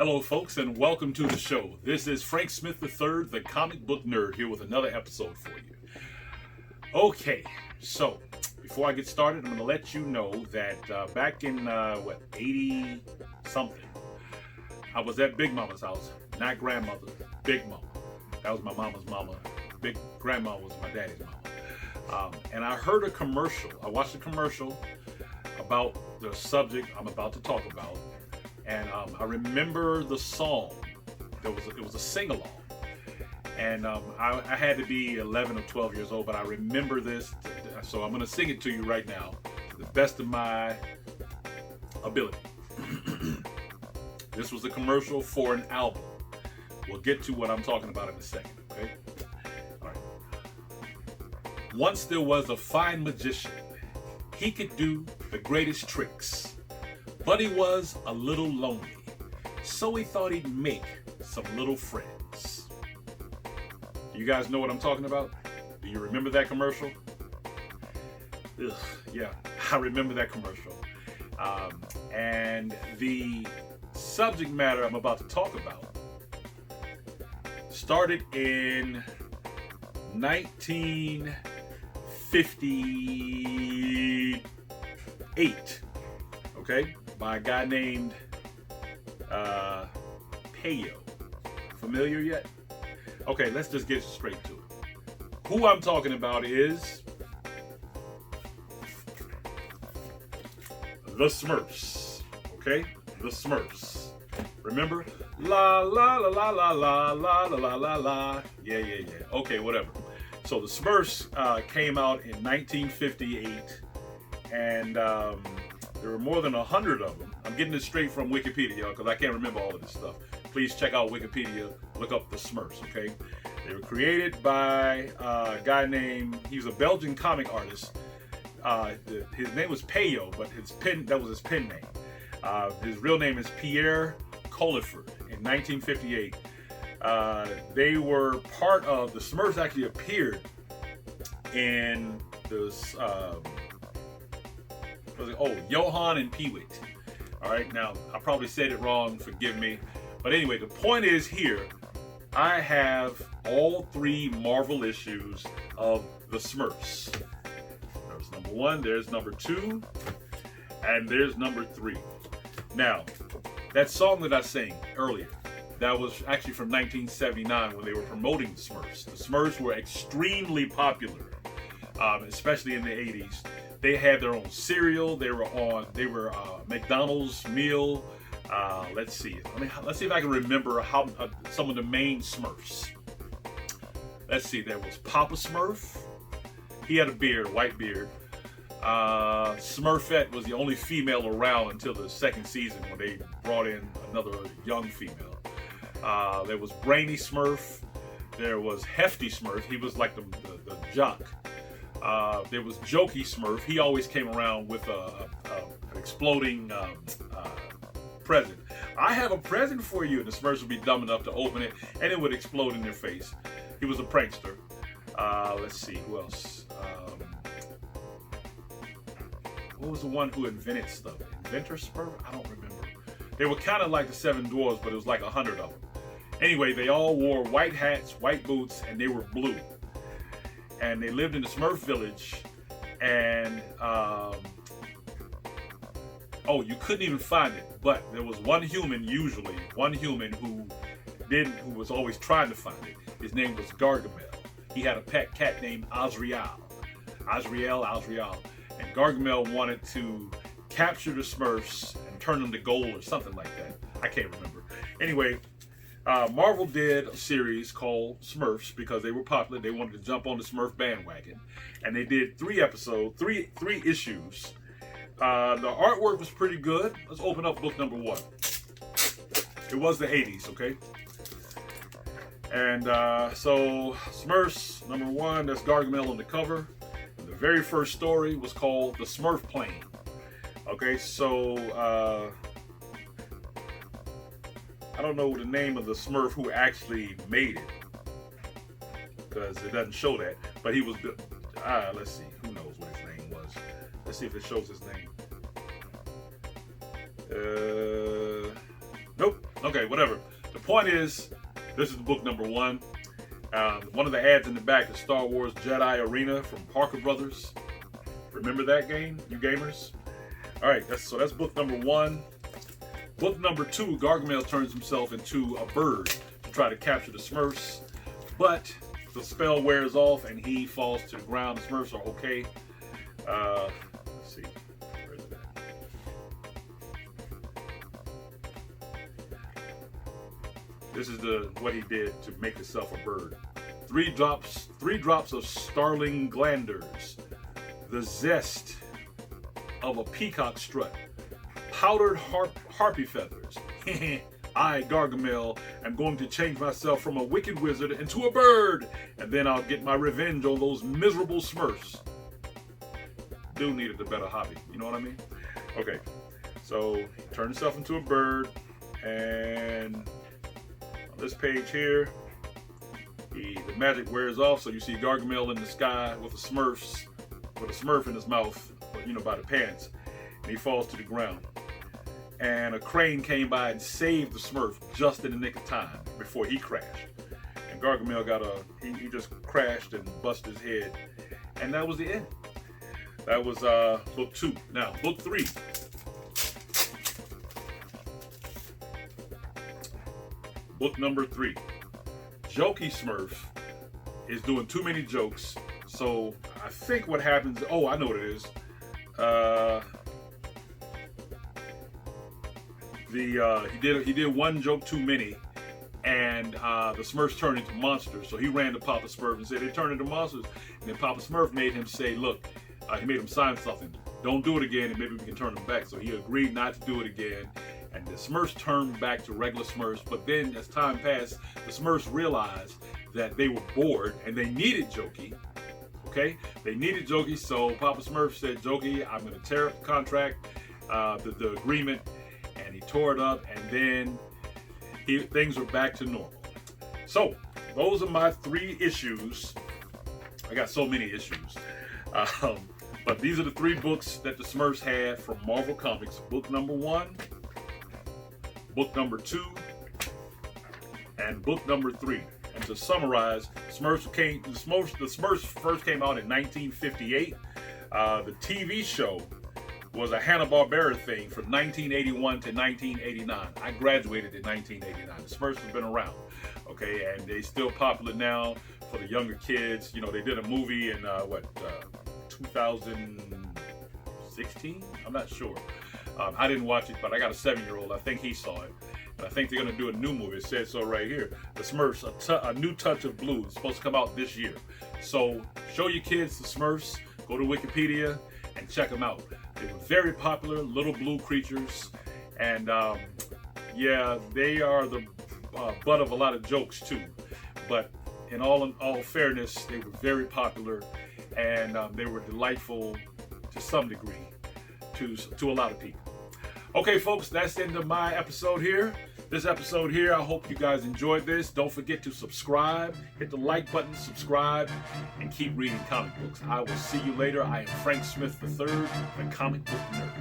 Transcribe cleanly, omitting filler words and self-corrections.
Hello, folks, and welcome to the show. This is Frank Smith III, the comic book nerd, here with another episode for you. Okay, so before I get started, I'm going to let you know that back in, 80-something, I was at Big Mama's house, not grandmother, Big Mama. That was my mama's mama. Big Grandma was my daddy's mama. And I heard a commercial. I watched a commercial about the subject I'm about to talk about. And I remember the song. It was a sing-along. And I had to be 11 or 12 years old, but I remember this. So I'm going to sing it to you right now to the best of my ability. This was a commercial for an album. We'll get to what I'm talking about in a second, okay? All right. Once there was a fine magician. He could do the greatest tricks. But he was a little lonely, so he thought he'd make some little friends. You guys know what I'm talking about? Do you remember that commercial? Ugh, yeah, I remember that commercial. And the subject matter I'm about to talk about started in 1958, okay? By a guy named Payo. Familiar yet? Okay, let's just get straight to it. Who I'm talking about is the Smurfs. Okay? The Smurfs. Remember? La la la la la la la la la la la. Yeah. Okay, whatever. So the Smurfs came out in 1958, and there were more than 100 of them. I'm getting this straight from Wikipedia, y'all, because I can't remember all of this stuff. Please check out Wikipedia. Look up the Smurfs, okay? They were created by a guy named, he was a Belgian comic artist. His name was Payo, but that was his pen name. His real name is Pierre Coliford. In 1958, they were part of, the Smurfs actually appeared in this, Johan and Peewit. All right, now I probably said it wrong, forgive me. But anyway, the point is here, I have all 3 Marvel issues of the Smurfs. There's number 1, there's number 2, and there's number 3. Now, that song that I sang earlier, that was actually from 1979 when they were promoting the Smurfs. The Smurfs were extremely popular, especially in the 80s. They had their own cereal. They were McDonald's meal. Let's see if I can remember how some of the main Smurfs. Let's see. There was Papa Smurf. He had a beard, white beard. Smurfette was the only female around until the second season when they brought in another young female. There was Brainy Smurf. There was Hefty Smurf. He was like the jock. There was Jokey Smurf. He always came around with an exploding present. I have a present for you. And the Smurfs would be dumb enough to open it, and it would explode in their face. He was a prankster. Let's see, who else? What was the one who invented stuff? Inventor Smurf? I don't remember. They were kind of like the 7 Dwarfs, but it was like 100 of them. Anyway, they all wore white hats, white boots, and they were blue. And they lived in the Smurf village, and you couldn't even find it. But there was one human who was always trying to find it. His name was Gargamel. He had a pet cat named Azrael. And Gargamel wanted to capture the Smurfs and turn them to gold or something like that. I can't remember. Anyway, Marvel did a series called Smurfs because they were popular. They wanted to jump on the Smurf bandwagon, and they did 3 episodes, three issues. The artwork was pretty good. Let's open up book number 1. It was the 80s, okay? And so Smurfs number 1. That's Gargamel on the cover. And the very first story was called The Smurf Plane. Okay, so I don't know the name of the Smurf who actually made it, because it doesn't show that. But he was, let's see, who knows what his name was. Let's see if it shows his name. Nope. Okay, whatever. The point is, this is book number 1. One of the ads in the back is Star Wars Jedi Arena from Parker Brothers. Remember that game, you gamers? All right, that's book number 1. Book number 2, Gargamel turns himself into a bird to try to capture the Smurfs, but the spell wears off and he falls to the ground. The Smurfs are okay. Let's see. Where is it at? This is what he did to make himself a bird. 3 drops of starling glanders, the zest of a peacock strut, powdered harpy feathers. I, Gargamel, am going to change myself from a wicked wizard into a bird, and then I'll get my revenge on those miserable Smurfs. Dude needed a better hobby, you know what I mean? Okay, so he turned himself into a bird, and on this page here, the magic wears off, so you see Gargamel in the sky with the Smurfs, with a Smurf in his mouth, you know, by the pants, and he falls to the ground. And a crane came by and saved the Smurf just in the nick of time before he crashed. And Gargamel he just crashed and busted his head. And that was the end. That was book 2. Now, book 3. Book number 3. Jokey Smurf is doing too many jokes. So I think what happens, oh, I know what it is. He did one joke too many, and the Smurfs turned into monsters. So he ran to Papa Smurf and said they turned into monsters. And then Papa Smurf made him say, look, he made him sign something. Don't do it again, and maybe we can turn them back. So he agreed not to do it again. And the Smurfs turned back to regular Smurfs. But then as time passed, the Smurfs realized that they were bored and they needed Jokey. Okay, they needed Jokey. So Papa Smurf said, Jokey, I'm going to tear up the contract, the agreement. And he tore it up, and then things were back to normal. So those are my 3 issues. I got so many issues. But these are the 3 books that the Smurfs had from Marvel Comics. Book number 1, book number 2, and book number 3. And to summarize, the Smurfs first came out in 1958. The TV show was a Hanna-Barbera thing from 1981 to 1989. I graduated in 1989. The Smurfs have been around, okay, and they're still popular now for the younger kids. You know, they did a movie in 2016? I'm not sure. I didn't watch it, but I got a 7-year-old. I think he saw it. And I think they're going to do a new movie. It says so right here. The Smurfs, a new touch of blue. It's supposed to come out this year. So show your kids the Smurfs. Go to Wikipedia and check them out. They were very popular, little blue creatures, and yeah, they are the butt of a lot of jokes too. But in all fairness, they were very popular, and they were delightful to some degree to a lot of people. Okay, folks, that's the end of my episode here. This episode here, I hope you guys enjoyed this. Don't forget to subscribe, hit the like button, subscribe, and keep reading comic books. I will see you later. I am Frank Smith III, the Comic Book Nerd.